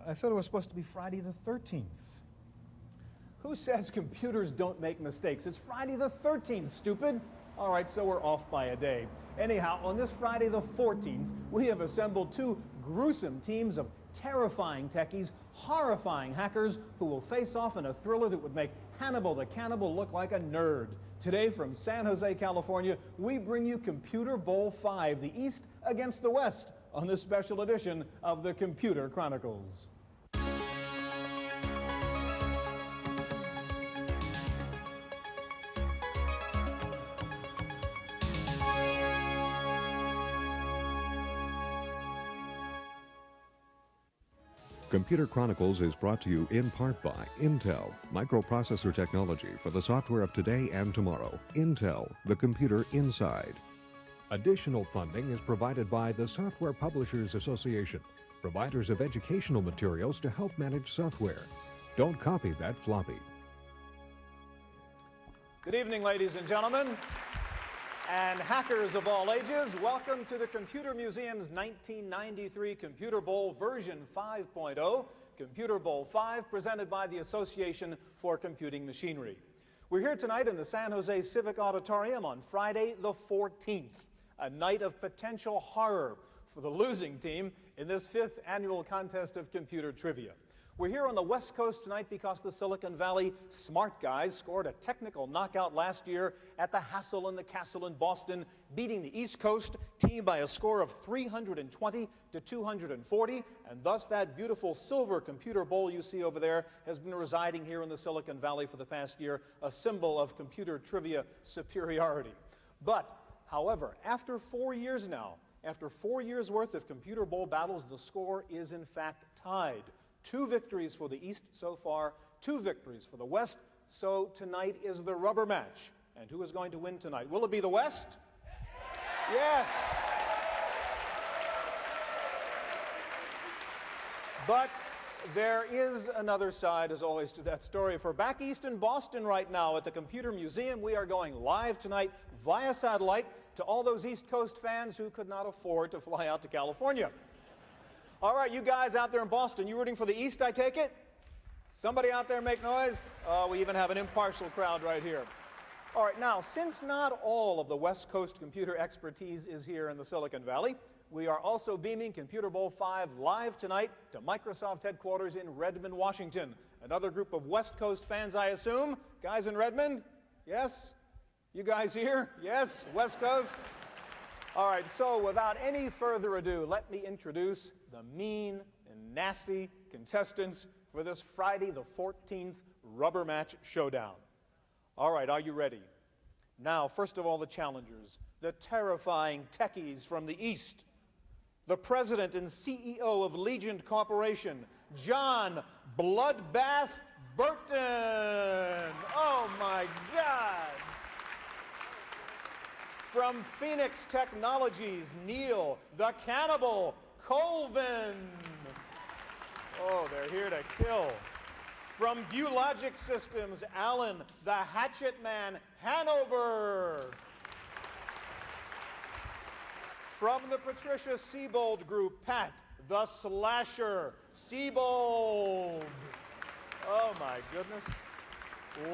I thought it was supposed to be Friday the 13th. Who says computers don't make mistakes? It's Friday the 13th, stupid. All right, so we're off by a day. Anyhow, on this Friday the 14th, we have assembled two gruesome teams of terrifying techies, horrifying hackers who will face off in a thriller that would make Hannibal the Cannibal look like a nerd. Today from San Jose, California, we bring you Computer Bowl 5, the East against the West, on this special edition of the Computer Chronicles. Computer Chronicles is brought to you in part by Intel, microprocessor technology for the software of today and tomorrow. Intel, the computer inside. Additional funding is provided by the Software Publishers Association, providers of educational materials to help manage software. Don't copy that floppy. Good evening, ladies and gentlemen, and hackers of all ages. Welcome to the Computer Museum's 1993 Computer Bowl version 5.0, Computer Bowl 5, presented by the Association for Computing Machinery. We're here tonight in the San Jose Civic Auditorium on Friday the 14th, a night of potential horror for the losing team in this 5th annual contest of computer trivia. We're here on the West Coast tonight because the Silicon Valley smart guys scored a technical knockout last year at the Hassle and the Castle in Boston, beating the East Coast team by a score of 320 to 240, and thus that beautiful silver computer bowl you see over there has been residing here in the Silicon Valley for the past year, a symbol of computer trivia superiority. But, however, after 4 years now, after 4 years worth of computer bowl battles, the score is in fact tied. 2 victories for the East so far, 2 victories for the West. So tonight is the rubber match. And who is going to win tonight? Will it be the West? Yes. But there is another side, as always, to that story. For back east in Boston right now at the Computer Museum, we are going live tonight via satellite to all those East Coast fans who could not afford to fly out to California. All right, you guys out there in Boston, you rooting for the East, I take it? Somebody out there make noise? Oh, we even have an impartial crowd right here. All right, now, since not all of the West Coast computer expertise is here in the Silicon Valley, we are also beaming Computer Bowl 5 live tonight to Microsoft headquarters in Redmond, Washington. Another group of West Coast fans, I assume. Guys in Redmond? Yes? You guys here? Yes? West Coast? All right, so without any further ado, let me introduce the mean and nasty contestants for this Friday the 14th rubber match showdown. All right, are you ready? Now, first of all, the challengers, the terrifying techies from the East, the president and CEO of Legend Corporation, John Bloodbath Burton. Oh, my God. From Phoenix Technologies, Neil the Cannibal Colvin. Oh, they're here to kill. From ViewLogic Systems, Alan the Hatchet Man Hanover. From the Patricia Seabold Group, Pat the Slasher Seabold. Oh, my goodness.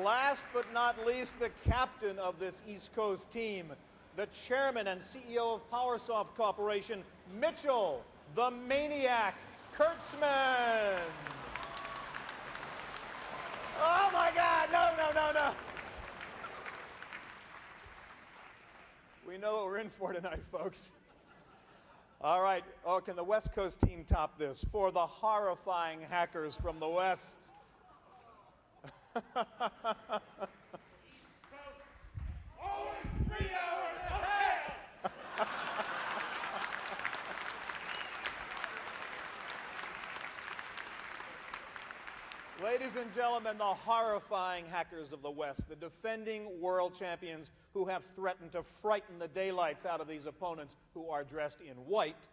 Last but not least, the captain of this East Coast team, the chairman and CEO of PowerSoft Corporation, Mitchell the Maniac Kurtzman. Oh my God, no. We know what we're in for tonight, folks. All right, oh, can the West Coast team top this? For the horrifying hackers from the West. Ladies and gentlemen, the horrifying hackers of the West, the defending world champions who have threatened to frighten the daylights out of these opponents who are dressed in white.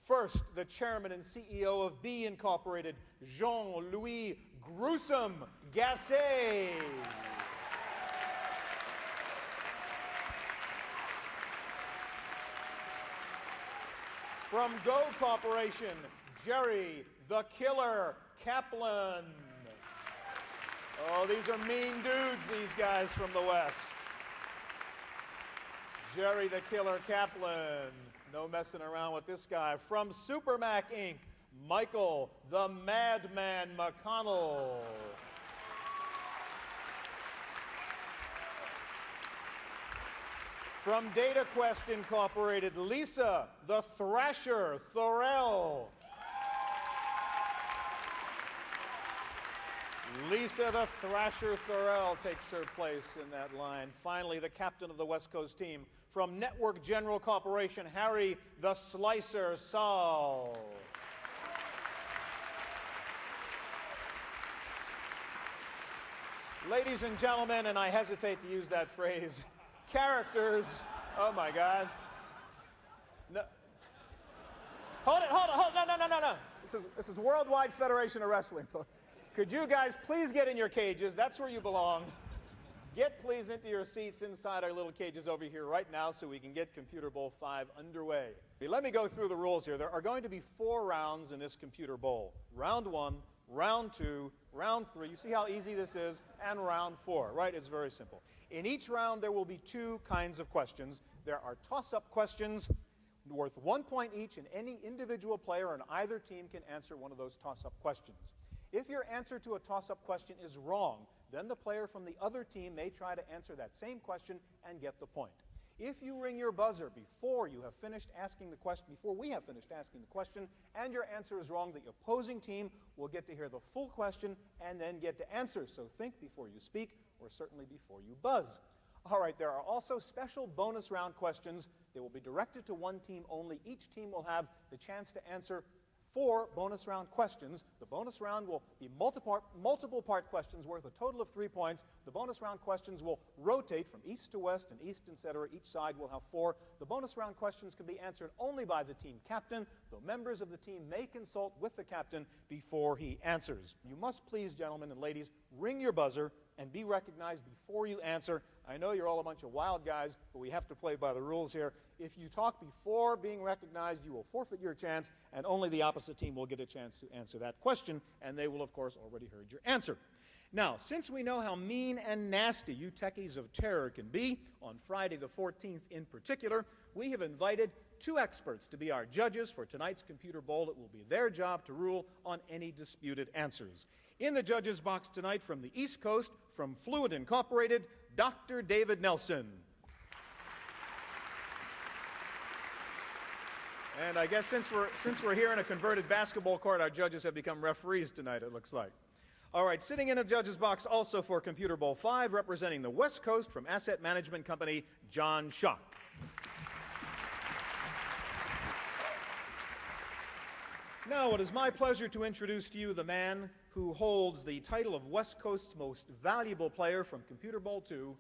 First, the chairman and CEO of B Incorporated, Jean-Louis Gruesome Gasset. From Go Corporation, Jerry the Killer Kaplan. Oh, these are mean dudes, these guys from the West. Jerry the Killer Kaplan. No messing around with this guy. From Supermac Inc., Michael the Madman McConnell. From DataQuest Incorporated, Lisa the Thrasher Thorell. Lisa the Thrasher Thorell takes her place in that line. Finally, the captain of the West Coast team, from Network General Corporation, Harry the Slicer Saul. Ladies and gentlemen, and I hesitate to use that phrase, characters, oh my God. No. Hold it, no. This is Worldwide Federation of Wrestling. Could you guys please get in your cages? That's where you belong. Get please into your seats inside our little cages over here right now so we can get Computer Bowl 5 underway. Let me go through the rules here. There are going to be 4 rounds in this Computer Bowl. Round 1, round 2, round 3. You see how easy this is? And round 4, right? It's very simple. In each round, there will be 2 kinds of questions. There are toss-up questions worth 1 point each, and any individual player on either team can answer one of those toss-up questions. If your answer to a toss-up question is wrong, then the player from the other team may try to answer that same question and get the point. If you ring your buzzer before you have finished asking the question, before we have finished asking the question, and your answer is wrong, the opposing team will get to hear the full question and then get to answer. So think before you speak, or certainly before you buzz. All right, there are also special bonus round questions. They will be directed to one team only. Each team will have the chance to answer 4 bonus round questions. The bonus round will be multiple part questions worth a total of 3 points. The bonus round questions will rotate from east to west and east, etc. Each side will have 4. The bonus round questions can be answered only by the team captain, though members of the team may consult with the captain before he answers. You must please, gentlemen and ladies, ring your buzzer and be recognized before you answer. I know you're all a bunch of wild guys, but we have to play by the rules here. If you talk before being recognized, you will forfeit your chance, and only the opposite team will get a chance to answer that question, and they will, of course, already heard your answer. Now, since we know how mean and nasty you techies of terror can be, on Friday the 14th in particular, we have invited 2 experts to be our judges for tonight's Computer Bowl. It will be their job to rule on any disputed answers. In the judges' box tonight from the East Coast, from Fluid Incorporated, Dr. David Nelson. And I guess since we're here in a converted basketball court, our judges have become referees tonight, it looks like. All right, sitting in the judges' box also for Computer Bowl 5, representing the West Coast from Asset Management Company, John Schock. Now, it is my pleasure to introduce to you the man who holds the title of West Coast's most valuable player from Computer Bowl 2,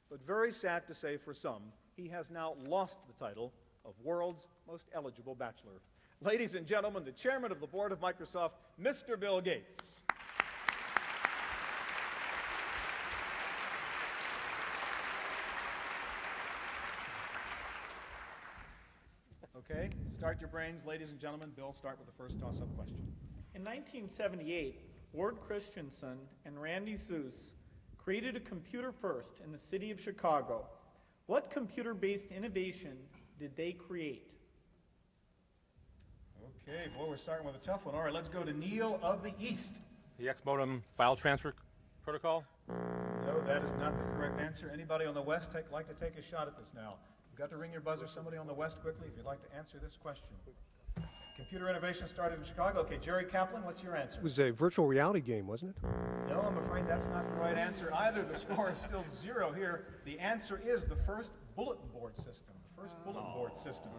but very sad to say for some, he has now lost the title of World's Most Eligible Bachelor. Ladies and gentlemen, the chairman of the board of Microsoft, Mr. Bill Gates. Okay, start your brains, ladies and gentlemen. Bill, start with the first toss-up question. In 1978, Ward Christensen and Randy Seuss created a computer first in the city of Chicago. What computer-based innovation did they create? Okay, boy, we're starting with a tough one. All right, let's go to Neil of the East. The X-modem file transfer protocol? No, that is not the correct answer. Anybody on the West like to take a shot at this now? You've got to ring your buzzer. Somebody on the West quickly if you'd like to answer this question. Computer innovation started in Chicago. Okay, Jerry Kaplan, what's your answer? It was a virtual reality game, wasn't it? No, I'm afraid that's not the right answer either. The score is still 0 here. The answer is the first bulletin board system. The first bulletin board system.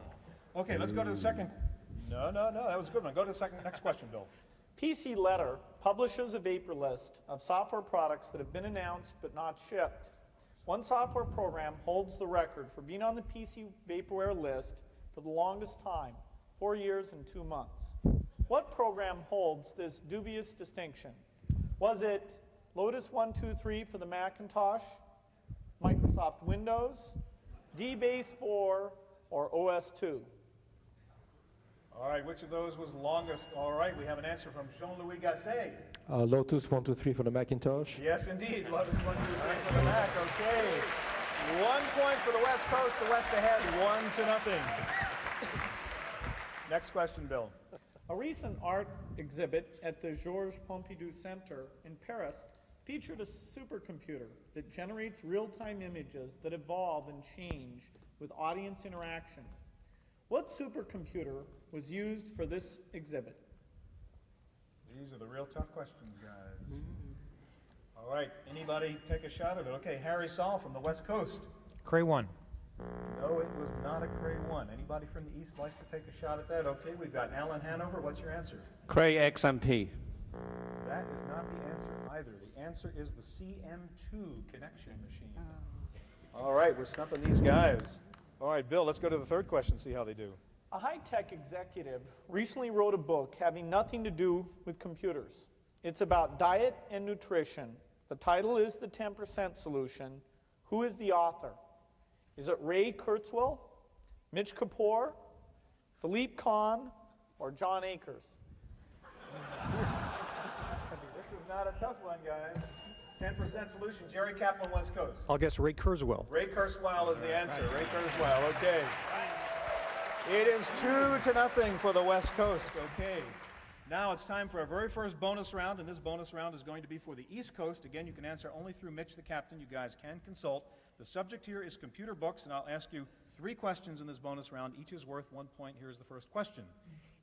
Okay, let's go to the second. No, that was a good one. Go to the next question, Bill. PC Letter publishes a vapor list of software products that have been announced but not shipped. One software program holds the record for being on the PC Vaporware list for the longest time, 4 years and 2 months. What program holds this dubious distinction? Was it Lotus 123 for the Macintosh, Microsoft Windows, DBase 4, or OS 2? All right, which of those was longest? All right, we have an answer from Jean-Louis Gasset. Lotus 123 for the Macintosh. Yes, indeed. Lotus 1, 2, 3 for the Mac. Okay. 1 point for the West Coast. The West ahead, 1-0. Next question, Bill. A recent art exhibit at the Georges Pompidou Center in Paris featured a supercomputer that generates real-time images that evolve and change with audience interaction. What supercomputer was used for this exhibit? These are the real tough questions, guys. All right, anybody take a shot at it? Okay, Harry Saul from the West Coast. Cray 1. No, it was not a Cray 1. Anybody from the East likes to take a shot at that? Okay, we've got Alan Hanover. What's your answer? Cray XMP. That is not the answer either. The answer is the CM2 connection machine. All right, we're stumping these guys. All right, Bill, let's go to the third question, see how they do. A high-tech executive recently wrote a book having nothing to do with computers. It's about diet and nutrition. The title is The 10% Solution. Who is the author? Is it Ray Kurzweil, Mitch Kapoor, Philippe Kahn, or John Akers? This is not a tough one, guys. 10% solution, Jerry Kaplan, West Coast. I'll guess Ray Kurzweil. Ray Kurzweil is the answer. Ray Kurzweil, okay. It is 2-0 for the West Coast, okay. Now it's time for our very first bonus round, and this bonus round is going to be for the East Coast. Again, you can answer only through Mitch the captain. You guys can consult. The subject here is computer books, and I'll ask you 3 questions in this bonus round. Each is worth 1 point. Here's the first question.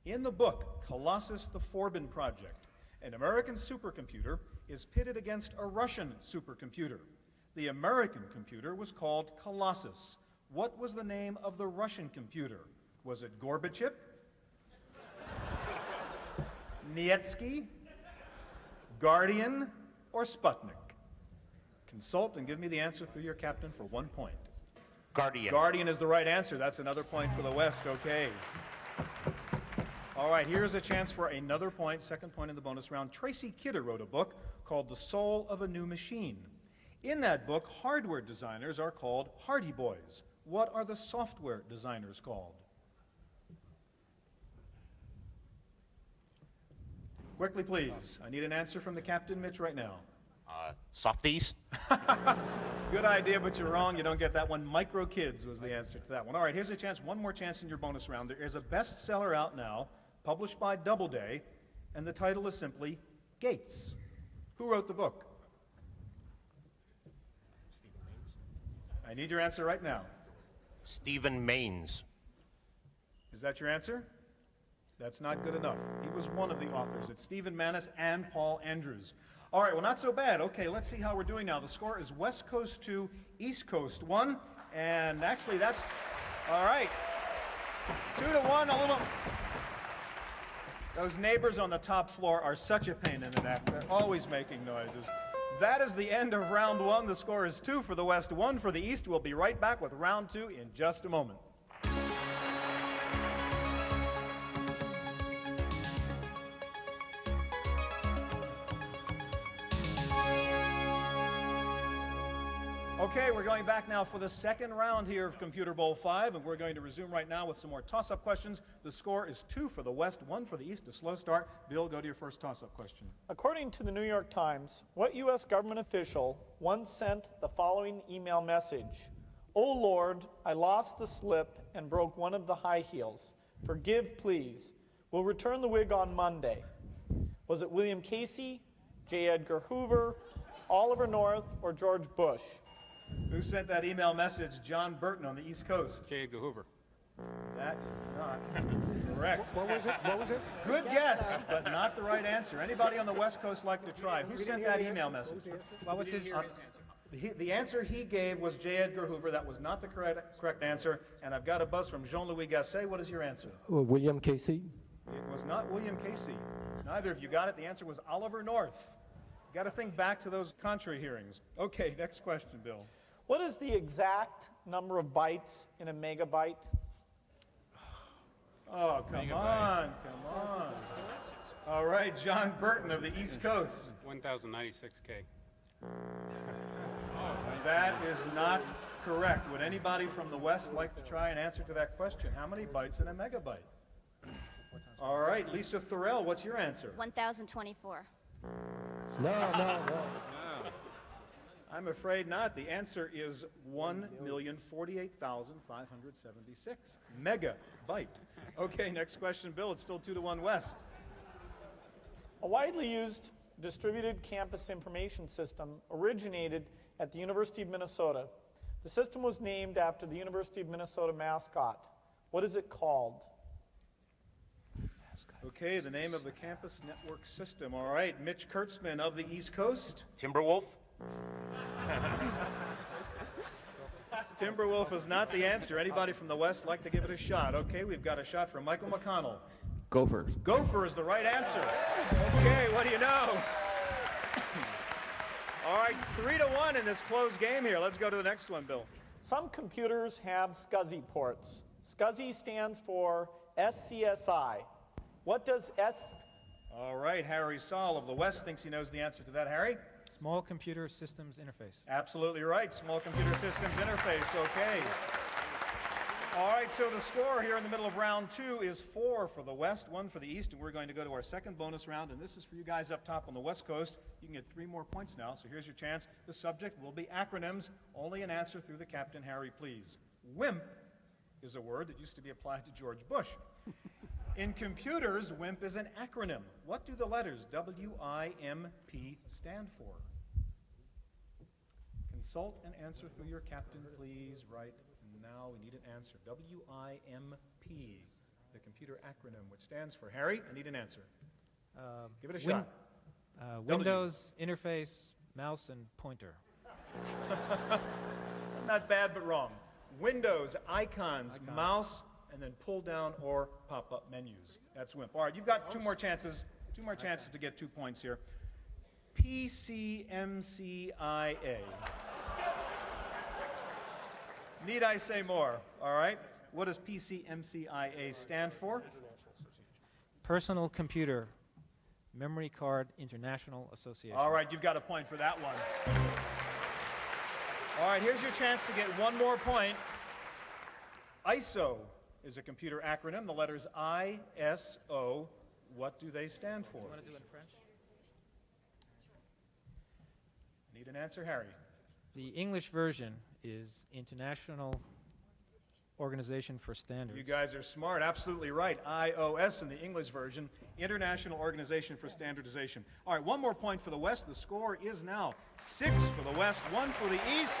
In the book, Colossus the Forbin Project, an American supercomputer is pitted against a Russian supercomputer. The American computer was called Colossus. What was the name of the Russian computer? Was it Gorbachev, Nietsky, Guardian, or Sputnik? Consult and give me the answer through your captain for 1 point. Guardian. Guardian is the right answer. That's another point for the West. Okay. All right, here's a chance for another point, second point in the bonus round. Tracy Kidder wrote a book called The Soul of a New Machine. In that book, hardware designers are called Hardy Boys. What are the software designers called? Quickly, please. I need an answer from the captain, Mitch, right now. Softies. Good idea, but you're wrong. You don't get that one. Micro Kids was the answer to that one. All right, here's a chance, one more chance in your bonus round. There is a bestseller out now, published by Doubleday, and the title is simply Gates. Who wrote the book? I need your answer right now. Stephen Maines. Is that your answer? That's not good enough. He was one of the authors. It's Stephen Manis and Paul Andrews. All right, well, not so bad. Okay, let's see how we're doing now. The score is West Coast 2, East Coast 1. And actually, that's, all right, 2-1, a little. Those neighbors on the top floor are such a pain in the neck. They're always making noises. That is the end of round 1. The score is 2 for the West, 1 for the East. We'll be right back with round 2 in just a moment. Okay, we're going back now for the second round here of Computer Bowl 5, and we're going to resume right now with some more toss-up questions. The score is 2 for the West, 1 for the East. A slow start. Bill, go to your first toss-up question. According to the New York Times, what U.S. government official once sent the following email message? "Oh Lord, I lost the slip and broke one of the high heels. Forgive, please. We'll return the wig on Monday." Was it William Casey, J. Edgar Hoover, Oliver North, or George Bush? Who sent that email message? John Burton on the East Coast. J. Edgar Hoover. That is not correct. What was it? What was it? Good guess, but not the right answer. Anybody on the West Coast like to try? Who sent that email message? What was his answer? The answer he gave was J. Edgar Hoover. That was not the correct answer. And I've got a buzz from Jean-Louis Gasset. What is your answer? William Casey. It was not William Casey. Neither of you got it. The answer was Oliver North. You got to think back to those Contra hearings. Okay, next question, Bill. What is the exact number of bytes in a megabyte? Oh, come on. All right, John Burton of the East Coast. 1,096K. That is not correct. Would anybody from the West like to try and answer to that question? How many bytes in a megabyte? All right, Lisa Thorell, what's your answer? 1,024. No. I'm afraid not. The answer is 1,048,576 megabyte. Okay, next question, Bill. It's still 2-1 West. A widely used distributed campus information system originated at the University of Minnesota. The system was named after the University of Minnesota mascot. What is it called? Okay, the name of the campus network system. All right, Mitch Kurtzman of the East Coast. Timberwolf. Timberwolf is not the answer. Anybody from the West like to give it a shot? Okay, we've got a shot from Michael McConnell. Gophers. Gopher is the right answer. Okay, what do you know? All right, 3-1 in this close game here. Let's go to the next one, Bill. Some computers have SCSI ports. SCSI stands for SCSI. What does All right, Harry Saul of the West thinks he knows the answer to that. Harry? Small Computer Systems Interface. Absolutely right. Small Computer Systems Interface. Okay. All right, so the score here in the middle of round 2 is 4 for the West, 1 for the East, and we're going to go to our second bonus round, and this is for you guys up top on the West Coast. You can get 3 more points now, so here's your chance. The subject will be acronyms. Only an answer through the Captain Harry, please. WIMP is a word that used to be applied to George Bush. In computers, WIMP is an acronym. What do the letters WIMP stand for? Consult and answer through your captain, please, right now. We need an answer. WIMP, the computer acronym, which stands for Harry. I need an answer. Give it a shot. Windows, Interface, Mouse, and Pointer. Not bad, but wrong. Windows, icons, mouse, and then pull down or pop up menus. That's WIMP. All right, you've got 2 more chances. 2 more chances to get 2 points here. PCMCIA. Need I say more? All right. What does PCMCIA stand for? Personal Computer Memory Card International Association. All right, you've got a point for that one. All right, here's your chance to get 1 more point. ISO is a computer acronym. The letters ISO. What do they stand for? You want to do it in French? Need an answer, Harry. The English version is International Organization for Standards. You guys are smart, absolutely right. IOS in the English version, International Organization for Standardization. All right, 1 more point for the West. The score is now 6 for the West, 1 for the East.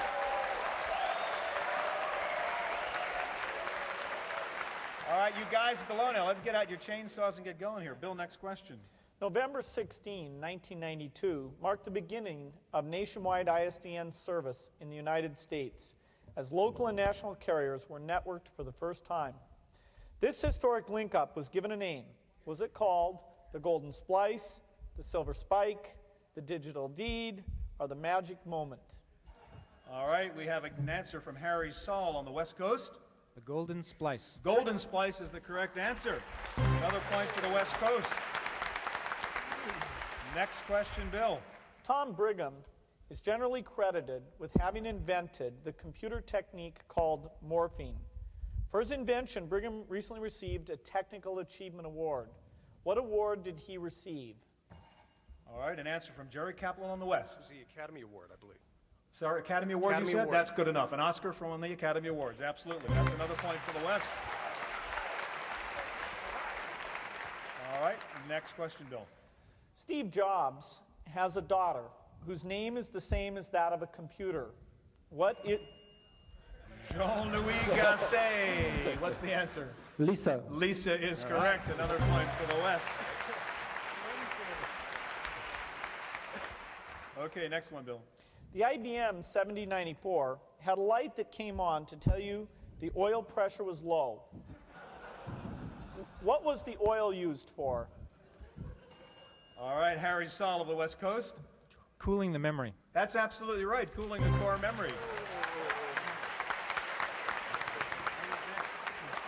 All right, you guys below now, let's get out your chainsaws and get going here. Bill, next question. November 16, 1992 marked the beginning of nationwide ISDN service in the United States as local and national carriers were networked for the first time. This historic link-up was given a name. Was it called the Golden Splice, the Silver Spike, the Digital Deed, or the Magic Moment? All right, we have an answer from Harry Saul on the West Coast. The Golden Splice. Golden Splice is the correct answer. Another point for the West Coast. Next question, Bill. Tom Brigham is generally credited with having invented the computer technique called morphing. For his invention, Brigham recently received a Technical Achievement Award. What award did he receive? All right, an answer from Jerry Kaplan on the West. It was the Academy Award, I believe. Sorry, Academy Award Academy you said? Award. That's good enough. An Oscar from one of the Academy Awards, absolutely. That's another point for the West. All right, next question, Bill. Steve Jobs has a daughter whose name is the same as that of a computer. What is... Jean-Louis Gasset. What's the answer? Lisa. Lisa is correct. Another point for the West. Okay, next one, Bill. The IBM 7094 had a light that came on to tell you the oil pressure was low. What was the oil used for? All right, Harry Saul of the West Coast. Cooling the memory. That's absolutely right, cooling the core memory.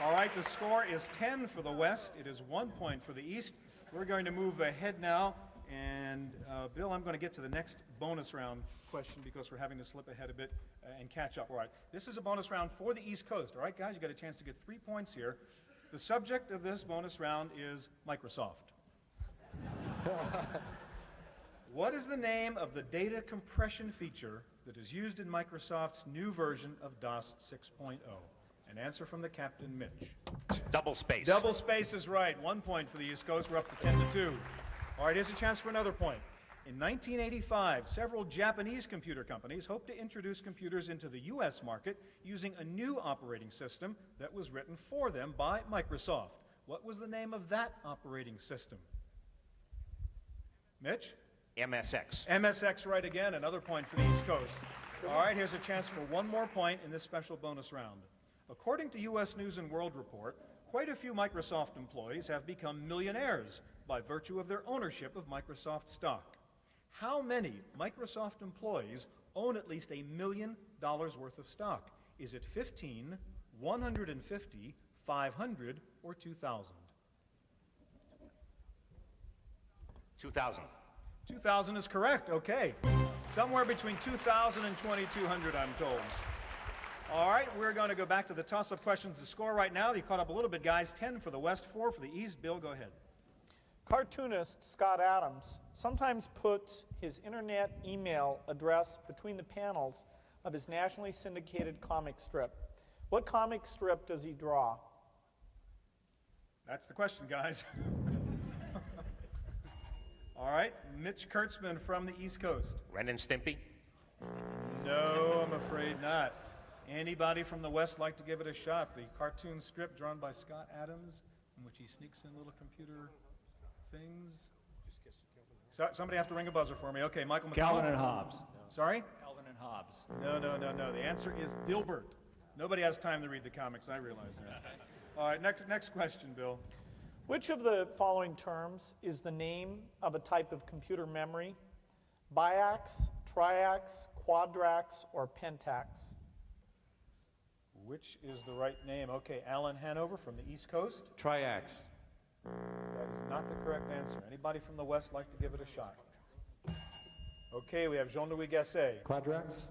All right, the score is 10 for the West. It is 1 point for the East. We're going to move ahead now. And Bill, I'm going to get to the next bonus round question because we're having to slip ahead a bit and catch up. All right, this is a bonus round for the East Coast. All right, guys, you got a chance to get 3 points here. The subject of this bonus round is Microsoft. What is the name of the data compression feature that is used in Microsoft's new version of DOS 6.0? An answer from the Captain Mitch. Double space. Double space is right. 1 point for the East Coast. We're up to 10-2. All right, here's a chance for another point. In 1985, several Japanese computer companies hoped to introduce computers into the U.S. market using a new operating system that was written for them by Microsoft. What was the name of that operating system? Mitch? MSX. MSX right again. Another point for the East Coast. All right, here's a chance for one more point in this special bonus round. According to U.S. News & World Report, quite a few Microsoft employees have become millionaires by virtue of their ownership of Microsoft stock. How many Microsoft employees own at least $1 million worth of stock? Is it 15, 150, 500, or 2,000? 2000. 2,000 is correct, okay. Somewhere between 2,000 and 2,200, I'm told. All right, we're going to go back to the toss-up questions to score right now. You caught up a little bit, guys. 10 for the West, 4 for the East. Bill, go ahead. Cartoonist Scott Adams sometimes puts his internet email address between the panels of his nationally syndicated comic strip. What comic strip does he draw? That's the question, guys. All right, Mitch Kurtzman from the East Coast. Ren and Stimpy. No, I'm afraid not. Anybody from the West like to give it a shot? The cartoon strip drawn by Scott Adams, in which he sneaks in little computer things. So, somebody have to ring a buzzer for me. Okay, Michael McConnell. Calvin and Hobbes. Sorry? Calvin and Hobbes. No. The answer is Dilbert. Nobody has time to read the comics, I realize that. All right, next question, Bill. Which of the following terms is the name of a type of computer memory? Biax, triax, quadrax, or pentax? Which is the right name? Okay, Alan Hanover from the East Coast. Triax. That is not the correct answer. Anybody from the West like to give it a shot? Okay, we have Jean-Louis Gasset. Quadrax.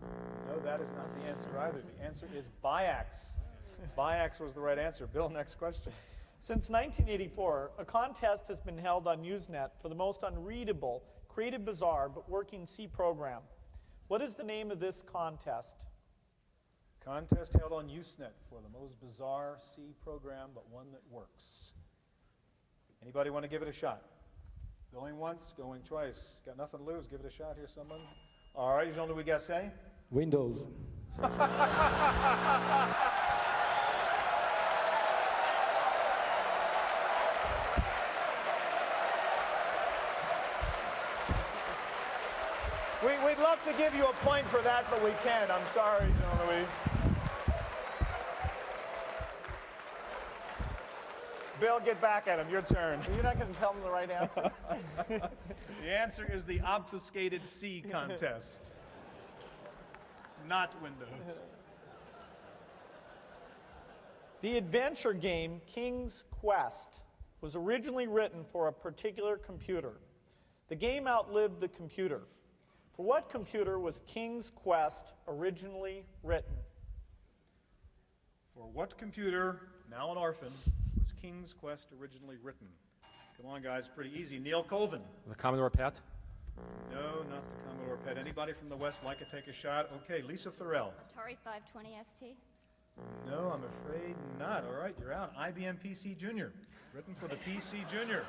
No, that is not the answer either. The answer is Biax. Biax was the right answer. Bill, next question. Since 1984, a contest has been held on Usenet for the most unreadable, creative, bizarre, but working C program. What is the name of this contest? Contest held on Usenet for the most bizarre C program, but one that works. Anybody want to give it a shot? Going once, going twice. Got nothing to lose. Give it a shot here, someone. All right, Jean-Louis Gasset. Windows. We'd love to give you a point for that, but we can't. I'm sorry, Jean-Louis. Bill, get back at him. Your turn. You're not going to tell them the right answer? The answer is the obfuscated C contest, not Windows. The adventure game King's Quest was originally written for a particular computer. The game outlived the computer. For what computer was King's Quest originally written? For what computer, now an orphan, was King's Quest originally written? Come on, guys, pretty easy. Neil Colvin. The Commodore PET. No, not the Commodore PET. Anybody from the West like to take a shot? Okay, Lisa Thorell. Atari 520 ST. No, I'm afraid not. All right, you're out. IBM PC Junior, written for the PC Junior.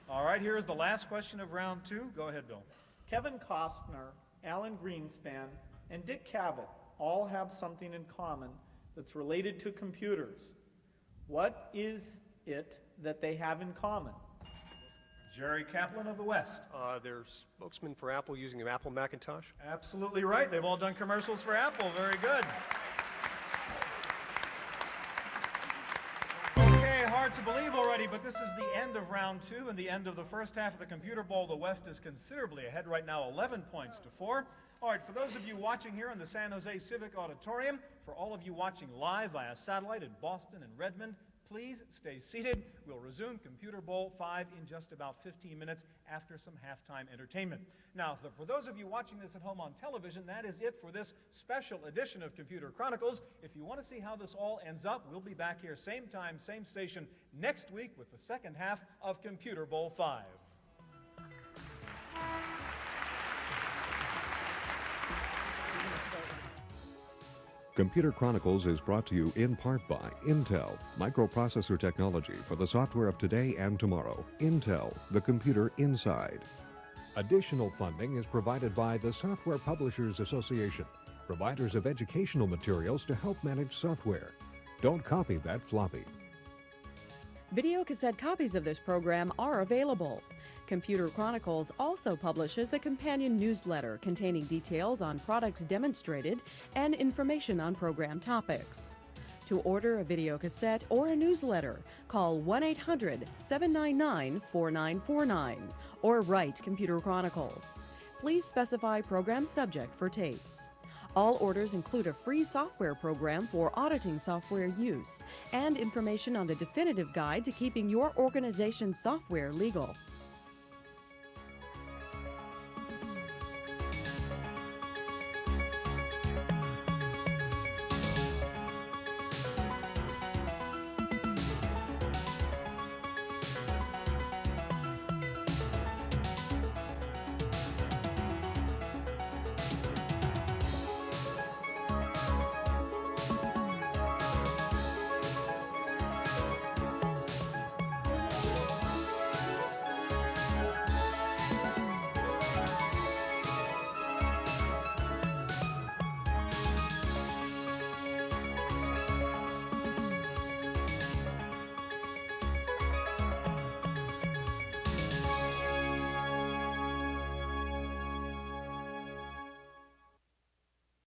All right, here is the last question of round 2. Go ahead, Bill. Kevin Costner, Alan Greenspan, and Dick Cavett all have something in common that's related to computers. What is it that they have in common? Jerry Kaplan of the West. They're spokesman for Apple using an Apple Macintosh. Absolutely right. They've all done commercials for Apple. Very good. Okay, hard to believe already, but this is the end of round 2 and the end of the first half of the Computer Bowl. The West is considerably ahead right now, 11 points to 4. All right, for those of you watching here in the San Jose Civic Auditorium, for all of you watching live via satellite in Boston and Redmond, Please stay seated. We'll resume Computer Bowl 5 in just about 15 minutes after some halftime entertainment. Now, for those of you watching this at home on television, that is it for this special edition of Computer Chronicles. If you want to see how this all ends up, we'll be back here same time, same station next week with the second half of Computer Bowl 5. Computer Chronicles is brought to you in part by Intel, microprocessor technology for the software of today and tomorrow. Intel, the computer inside. Additional funding is provided by the Software Publishers Association, providers of educational materials to help manage software. Don't copy that floppy. Videocassette copies of this program are available. Computer Chronicles also publishes a companion newsletter containing details on products demonstrated and information on program topics. To order a videocassette or a newsletter, call 1-800-799-4949 or write Computer Chronicles. Please specify program subject for tapes. All orders include a free software program for auditing software use and information on the definitive guide to keeping your organization's software legal.